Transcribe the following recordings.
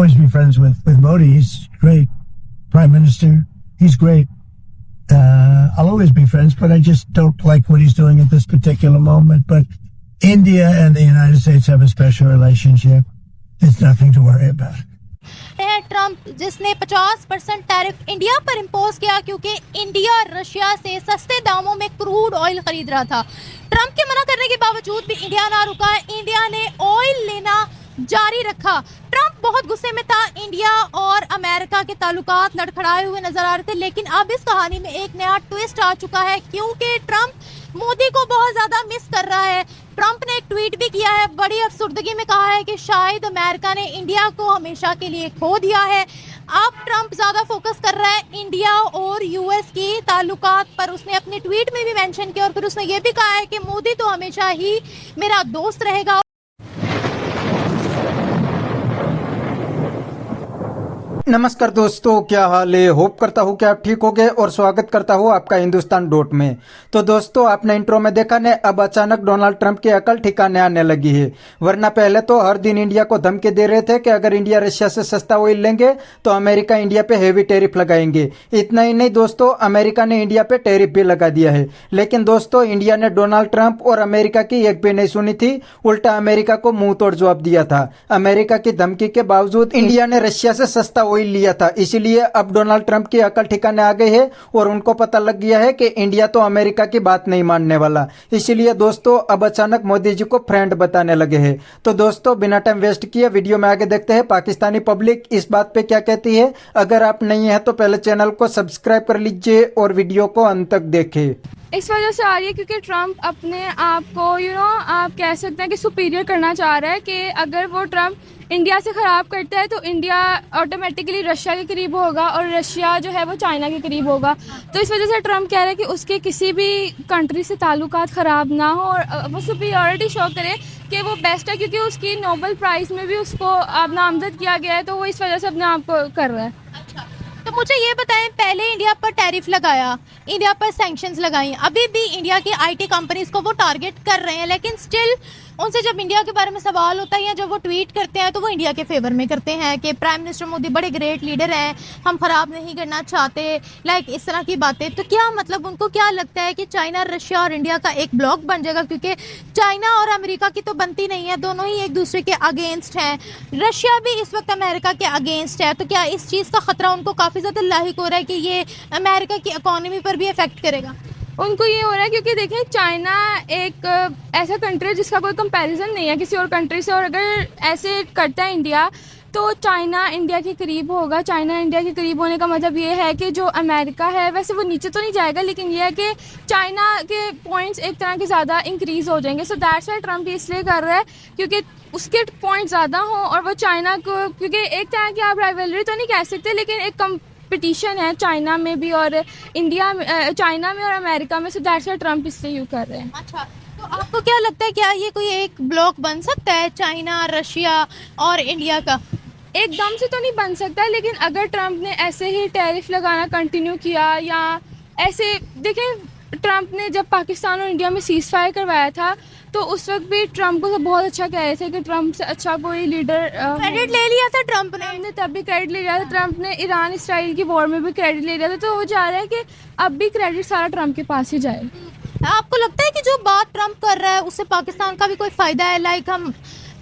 always be friends with Modi. He's great prime minister. He's great. I'll always be friends, but I just don't like what he's doing at this particular moment. But India and the United States have a special relationship. It's nothing to worry about. Trump जिसने 50% tariff India पर impose किया क्योंकि India Russia से सस्ते दामों में crude oil खरीद रहा था। ट्रम्प के मना करने के बावजूद भी इंडिया ना रुका, इंडिया ने ऑयल लेना जारी रखा। ट्रम्प बहुत गुस्से में था, इंडिया और अमेरिका के ताल्लुकात लड़खड़ाए हुए नजर आ रहे थे, लेकिन अब इस कहानी में एक नया ट्विस्ट आ चुका है क्योंकि ट्रम्प मोदी को बहुत ज्यादा मिस कर रहा है। ट्रम्प ने एक ट्वीट भी किया है, बड़ी अफसुर्दगी में कहा है कि शायद अमेरिका ने इंडिया को हमेशा के लिए खो दिया है। अब ट्रम्प ज्यादा फोकस कर रहा है इंडिया और यूएस की ताल्लुकात पर। उसने अपने ट्वीट में भी मेंशन किया और फिर उसने ये भी कहा है कि मोदी तो हमेशा ही मेरा दोस्त रहेगा। नमस्कार दोस्तों, क्या हाल है। होप करता हूँ कि आप ठीक होंगे और स्वागत करता हूँ आपका हिंदुस्तान डॉट में। तो दोस्तों, आपने इंट्रो में देखा ने, अब अचानक डोनाल्ड ट्रंप की अकल ठिकाने आने लगी है। वरना पहले तो हर दिन इंडिया को धमकी दे रहे थे कि अगर इंडिया रशिया से सस्ता ऑयल लेंगे तो अमेरिका इंडिया पे हेवी टैरिफ लगाएंगे। इतना ही नहीं दोस्तों, अमेरिका ने इंडिया पे टैरिफ भी लगा दिया है। लेकिन दोस्तों, इंडिया ने डोनाल्ड ट्रंप और अमेरिका की एक भी नहीं सुनी थी, उल्टा अमेरिका को मुंह तोड़ जवाब दिया था। अमेरिका की धमकी के बावजूद इंडिया ने रशिया से सस्ता ऑयल लिया था। इसीलिए अब डोनाल्ड ट्रंप की अकल ठिकाने आ गई है और उनको पता लग गया है कि इंडिया तो अमेरिका की बात नहीं मानने वाला। इसीलिए दोस्तों, अब अचानक मोदी जी को फ्रेंड बताने लगे हैं। तो दोस्तों, बिना टाइम वेस्ट किए वीडियो में आगे देखते हैं पाकिस्तानी पब्लिक इस बात पे क्या कहती है। अगर आप नहीं है तो पहले चैनल को सब्सक्राइब कर लीजिए और वीडियो को अंत तक देखें। इस वजह से आ रही है क्योंकि ट्रम्प अपने आप को आप कह सकते हैं कि सुपीरियर करना चाह रहा है कि अगर वो ट्रम्प इंडिया से ख़राब करता है तो इंडिया ऑटोमेटिकली रशिया के करीब होगा और रशिया जो है वो चाइना के करीब होगा। तो इस वजह से ट्रम्प कह रहे हैं कि उसके किसी भी कंट्री से ताल्लुकात ख़राब ना हो और वो सुपीरियरिटी शो करे कि वो बेस्ट है, क्योंकि उसकी नोबेल प्राइज़ में भी उसको अब नामजद किया गया है। तो वो इस वजह से अपने आप को कर रहा है। तो मुझे ये बताएं, पहले इंडिया पर टैरिफ लगाया, इंडिया पर सैंक्शंस लगाई, अभी भी इंडिया की आईटी कंपनीज को वो टारगेट कर रहे हैं, लेकिन स्टिल उनसे जब इंडिया के बारे में सवाल होता है या जब वो ट्वीट करते हैं तो वो इंडिया के फेवर में करते हैं कि प्राइम मिनिस्टर मोदी बड़े ग्रेट लीडर हैं, हम खराब नहीं करना चाहते, लाइक इस तरह की बातें। तो क्या मतलब उनको क्या लगता है कि चाइना, रशिया और इंडिया का एक ब्लॉक बन जाएगा? क्योंकि चाइना और अमेरिका की तो बनती नहीं है, दोनों ही एक दूसरे के अगेंस्ट हैं। रशिया भी इस वक्त अमेरिका के अगेंस्ट है। तो क्या इस चीज़ का खतरा उनको काफ़ी ज़्यादा लाहिक हो रहा है कि ये अमेरिका की इकोनॉमी पर भी इफेक्ट करेगा? उनको ये हो रहा है क्योंकि देखिए, चाइना एक ऐसा कंट्री है जिसका कोई कंपैरिजन नहीं है किसी और कंट्री से, और अगर ऐसे करता है इंडिया तो चाइना इंडिया के करीब होगा। चाइना इंडिया के करीब होने का मतलब ये है कि जो अमेरिका है वैसे वो नीचे तो नहीं जाएगा, लेकिन ये है कि चाइना के पॉइंट्स एक तरह के ज़्यादा इंक्रीज़ हो जाएंगे। सो दैट्स वाई ट्रम्प इसलिए कर रहा है क्योंकि उसके पॉइंट ज़्यादा हों और वो चाइना को, क्योंकि एक तरह की आप राइवलरी तो नहीं कह सकते, लेकिन एक कंपटीशन है चाइना में भी और इंडिया में, चाइना में और अमेरिका में। सो दैट्स वाई ट्रम्प इसलिए यूँ कर रहे हैं। अच्छा, तो आपको क्या लगता है, क्या ये कोई एक ब्लॉक बन सकता है चाइना, रशिया और इंडिया का? एकदम से तो नहीं बन सकता, लेकिन अगर ट्रम्प ने ऐसे ही टैरिफ लगाना कंटिन्यू किया या ऐसे, देखें ट्रम्प ने जब पाकिस्तान और इंडिया में सीज़ फायर करवाया था तो उस वक्त भी ट्रम्प को तो बहुत अच्छा कह रहे थे कि ट्रम्प से अच्छा कोई लीडर। क्रेडिट ले लिया था ट्रम्प ने तब भी क्रेडिट ले लिया था। ट्रम्प ने ईरान इसराइल की वॉर में भी क्रेडिट ले लिया था। तो वो चाह रहा है कि अब भी क्रेडिट सारा ट्रम्प के पास ही जाए। आपको लगता है कि जो बात ट्रम्प कर रहा है उससे पाकिस्तान का भी कोई फ़ायदा है? लाइक हम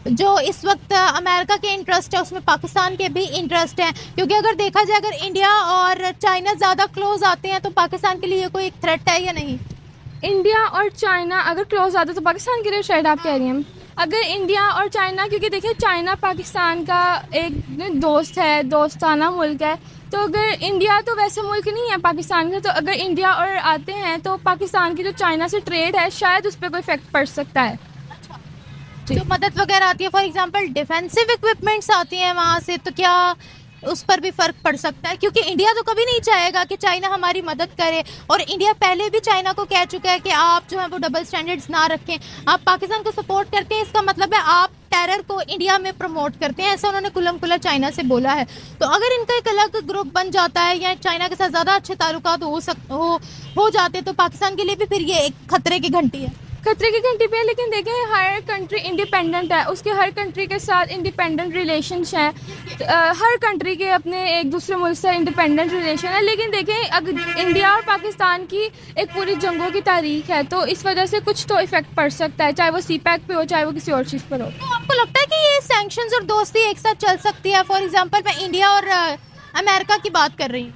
जो इस वक्त अमेरिका के इंटरेस्ट है उसमें पाकिस्तान के भी इंटरेस्ट हैं, क्योंकि अगर देखा जाए अगर इंडिया और चाइना ज़्यादा क्लोज आते हैं तो पाकिस्तान के लिए कोई एक थ्रेट है या नहीं? इंडिया और चाइना अगर क्लोज आते तो पाकिस्तान के लिए शायद आप कह रही हैं। अगर इंडिया और चाइना, क्योंकि देखिए चाइना पाकिस्तान का एक दोस्त है, दोस्ताना मुल्क है, तो अगर इंडिया तो वैसे मुल्क नहीं है पाकिस्तान का, तो अगर इंडिया और आते हैं तो पाकिस्तान की जो चाइना से ट्रेड है शायद उस पर कोई इफेक्ट पड़ सकता है। जो मदद वगैरह आती है, फॉर एग्जांपल डिफेंसिव इक्विपमेंट्स आती हैं वहाँ से, तो क्या उस पर भी फ़र्क पड़ सकता है? क्योंकि इंडिया तो कभी नहीं चाहेगा कि चाइना हमारी मदद करे, और इंडिया पहले भी चाइना को कह चुका है कि आप जो है वो डबल स्टैंडर्ड्स ना रखें, आप पाकिस्तान को सपोर्ट करते हैं, इसका मतलब है आप टेरर को इंडिया में प्रमोट करते हैं। ऐसा उन्होंने कुल्लम कुल्ला चाइना से बोला है। तो अगर इनका एक अलग ग्रुप बन जाता है या चाइना के साथ ज़्यादा अच्छे ताल्लुकात हो जाते तो पाकिस्तान के लिए भी फिर ये एक खतरे की घंटी है। खतरे की घंटी पे है, लेकिन देखें हर कंट्री इंडिपेंडेंट है, उसके हर कंट्री के साथ इंडिपेंडेंट रिलेशंस हैं। हर कंट्री के अपने एक दूसरे मुल्क से इंडिपेंडेंट रिलेशन है, लेकिन देखें अगर इंडिया और पाकिस्तान की एक पूरी जंगों की तारीख है, तो इस वजह से कुछ तो इफेक्ट पड़ सकता है, चाहे वो CPEC पे हो, चाहे वो किसी और चीज़ पर हो। तो आपको लगता है कि ये सैंक्शंस और दोस्ती एक साथ चल सकती है? फॉर एग्जांपल मैं इंडिया और अमेरिका की बात कर रही हूँ।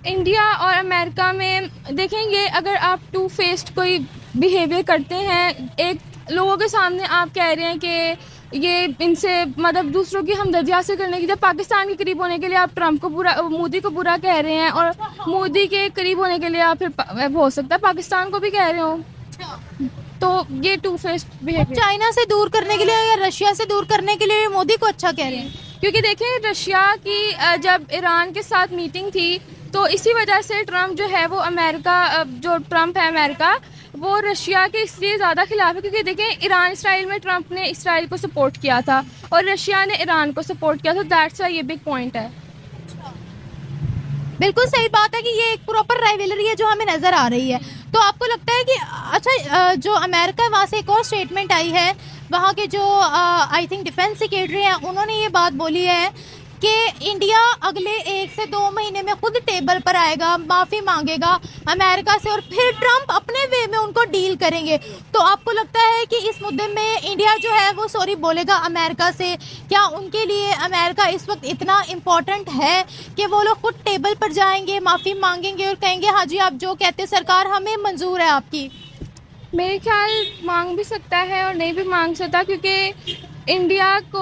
इंडिया और अमेरिका में देखेंगे, अगर आप टू फेस्ड कोई बिहेवियर करते हैं, एक लोगों के सामने आप कह रहे हैं कि ये इनसे मतलब दूसरों की हमदर्दी हासिल करने की, जब पाकिस्तान के करीब होने के लिए आप ट्रंप को बुरा, मोदी को बुरा कह रहे हैं, और मोदी के करीब होने के लिए आप फिर हो सकता है पाकिस्तान को भी कह रहे हो, तो ये टू फेस्ड बिहेवियर। चाइना से दूर करने के लिए या रशिया से दूर करने के लिए मोदी को अच्छा कह रहे हैं? क्योंकि देखें रशिया की जब ईरान के साथ मीटिंग थी, तो इसी वजह से ट्रंप जो है वो अमेरिका, जो ट्रंप है अमेरिका, वो रशिया के इसलिए ज़्यादा खिलाफ है क्योंकि देखें ईरान इसराइल में ट्रंप ने इसराइल को सपोर्ट किया था और रशिया ने ईरान को सपोर्ट किया था। दैट्स वाई ये बिग पॉइंट है। बिल्कुल सही बात है कि ये एक प्रॉपर राइवलरी है जो हमें नज़र आ रही है। तो आपको लगता है कि अच्छा, जो अमेरिका, वहाँ से एक और स्टेटमेंट आई है, वहाँ के जो आई थिंक डिफेंस सेक्रेटरी हैं, उन्होंने ये बात बोली है कि इंडिया अगले 1 से 2 महीने में खुद टेबल पर आएगा, माफ़ी मांगेगा अमेरिका से, और फिर ट्रंप अपने वे में उनको डील करेंगे। तो आपको लगता है कि इस मुद्दे में इंडिया जो है वो सॉरी बोलेगा अमेरिका से? क्या उनके लिए अमेरिका इस वक्त इतना इम्पोर्टेंट है कि वो लोग खुद टेबल पर जाएंगे, माफ़ी मांगेंगे और कहेंगे हाँ जी आप जो कहते सरकार हमें मंजूर है आपकी? मेरे ख्याल मांग भी सकता है और नहीं भी मांग सकता, क्योंकि इंडिया को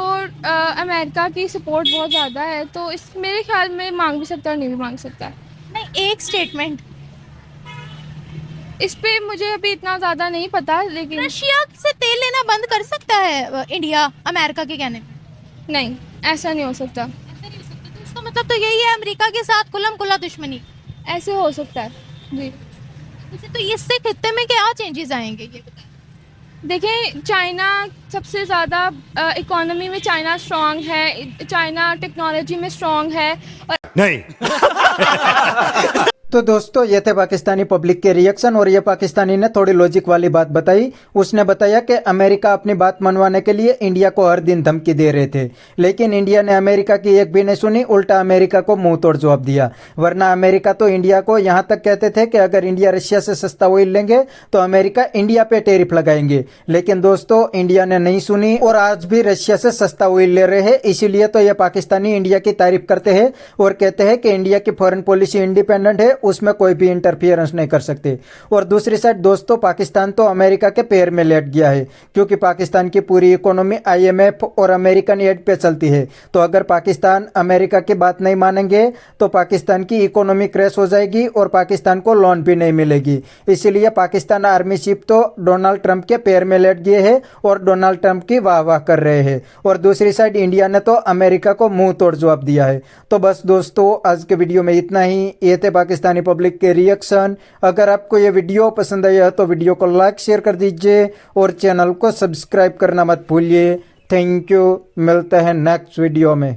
अमेरिका की सपोर्ट बहुत ज़्यादा है, तो इस मेरे ख्याल में मांग भी सकता है और नहीं भी मांग सकता है। नहीं, एक स्टेटमेंट इस पे मुझे अभी इतना ज़्यादा नहीं पता, लेकिन रशिया से तेल लेना बंद कर सकता है इंडिया अमेरिका के कहने पे? नहीं, ऐसा नहीं हो सकता। ऐसा नहीं हो सकता। तो इसका मतलब तो यही है अमेरिका के साथ खुल्लम खुल्ला दुश्मनी? ऐसे हो सकता है जी। तो इससे खित्ते में क्या चेंजेस आएंगे ये बताएं? देखें चाइना सबसे ज़्यादा इकोनॉमी में चाइना स्ट्रांग है, चाइना टेक्नोलॉजी में स्ट्रांग है और नहीं। तो दोस्तों ये थे पाकिस्तानी पब्लिक के रिएक्शन, और ये पाकिस्तानी ने थोड़ी लॉजिक वाली बात बताई। उसने बताया कि अमेरिका अपनी बात मनवाने के लिए इंडिया को हर दिन धमकी दे रहे थे, लेकिन इंडिया ने अमेरिका की एक भी नहीं सुनी, उल्टा अमेरिका को मुंह तोड़ जवाब दिया। वरना अमेरिका तो इंडिया को यहाँ तक कहते थे कि अगर इंडिया रशिया से सस्ता ऑयल लेंगे तो अमेरिका इंडिया पे टैरिफ लगाएंगे, लेकिन दोस्तों इंडिया ने नहीं सुनी और आज भी रशिया से सस्ता ऑयल ले रहे हैं। इसीलिए तो ये पाकिस्तानी इंडिया की तारीफ करते हैं और कहते हैं कि इंडिया की फॉरेन पॉलिसी इंडिपेंडेंट है, उसमें कोई भी इंटरफियरेंस नहीं कर सकते। और दूसरी साइड दोस्तों पाकिस्तान तो अमेरिका के पैर में लेट गया है, क्योंकि पाकिस्तान की पूरी इकोनॉमी IMF और अमेरिकन एड पे चलती है। तो अगर पाकिस्तान अमेरिका की बात नहीं मानेंगे तो पाकिस्तान की इकोनॉमी क्रैश हो जाएगी और पाकिस्तान को लोन भी नहीं मिलेगी। इसीलिए पाकिस्तान आर्मी चीफ तो डोनाल्ड ट्रंप के पैर में लेट गए हैं और डोनाल्ड ट्रंप की वाह वाह कर रहे हैं। और दूसरी साइड इंडिया ने तो अमेरिका को मुंह तोड़ जवाब दिया है। तो बस दोस्तों आज के वीडियो में इतना ही। ये थे पाकिस्तानी पब्लिक के रिएक्शन। अगर आपको ये वीडियो पसंद आया तो वीडियो को लाइक शेयर कर दीजिए और चैनल को सब्सक्राइब करना मत भूलिए। थैंक यू, मिलते हैं नेक्स्ट वीडियो में।